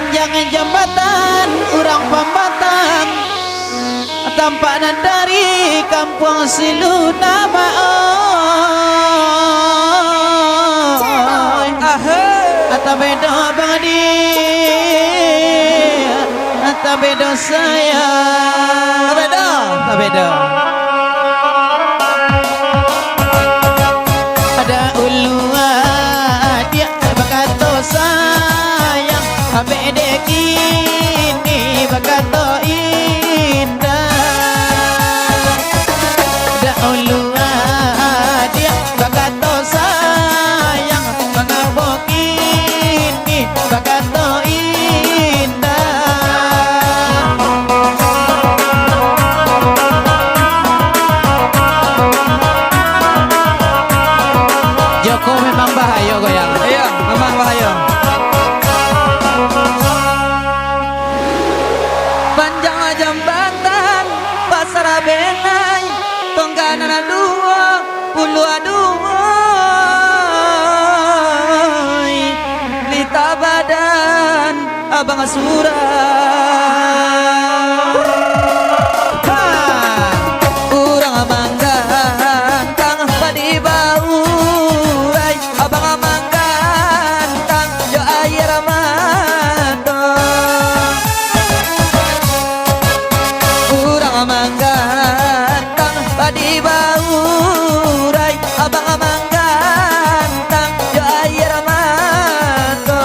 Panjangnya jambatan orang Pambatang, tampanan dari kampung Silu nama Atabedo Bang Adi, Atabedo saya, Atabedo. Ada ulua dia bakato sayang, Abede kini bakato indah. Ada ulua dia bakato sayang, mengabo kini bakato indah. Joko memang bahaya goyang. Iya, memang bahaya. Panjang jambatan pasar benai, tongganan dua puluh dua, lita badan abang surah. Urang manggan kang padi bau, abang manggan kang jo air mando. Urang manggan kang padi bau, abang manggan kang jo air mando.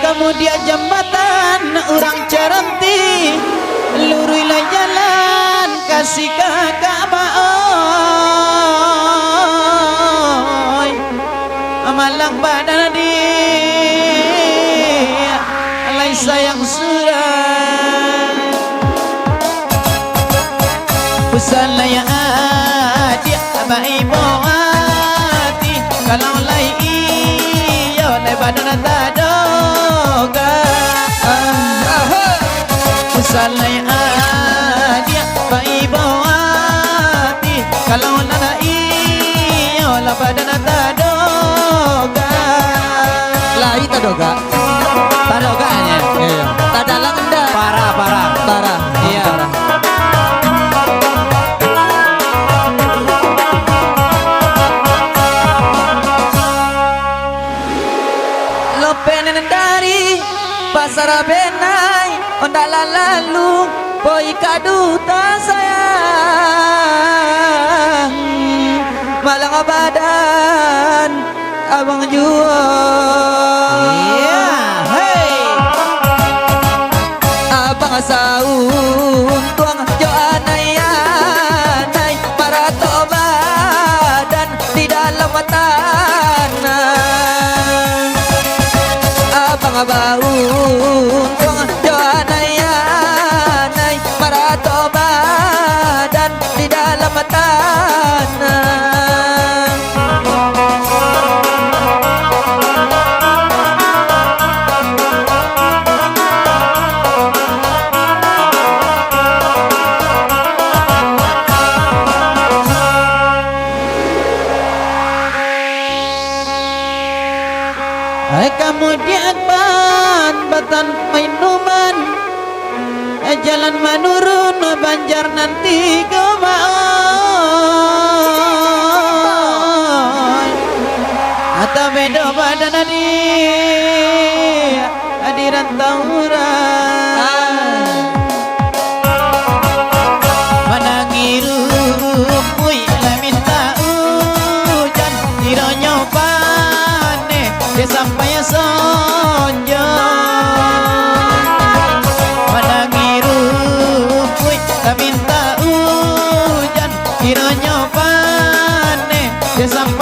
Kemudian jembatan orang Cerenti, lurilah jalan kasih kakak baoi, amalang badan dia alai sayang surah. Pesan layak dia baik hati, kalau lai iyo lai badan tak doga. Salai dia baik hati, kalau nana iyo lah badan tak doga. Lai tadoga. Tadoganya Iya. Tadalang enggak? parah. Parah. Iya. Parah. Lopenen dari pasar benai, ondala lalu boy kaduta sayang, malang badan abang jual. Iya, hey. Abang saun tuang jo anai para badan di dalam tanah. Abang baun tuang jo anai para badan di dalam tanah. Kemudian batan minuman, jalan menurun banjar nanti ke bawah. Atau beda badan hadiran tauran. Menangiru kui lah minta hujan, tironyo pane dia sampai sonjo. Menangiru kui lah minta hujan, tironyo pane dia sampai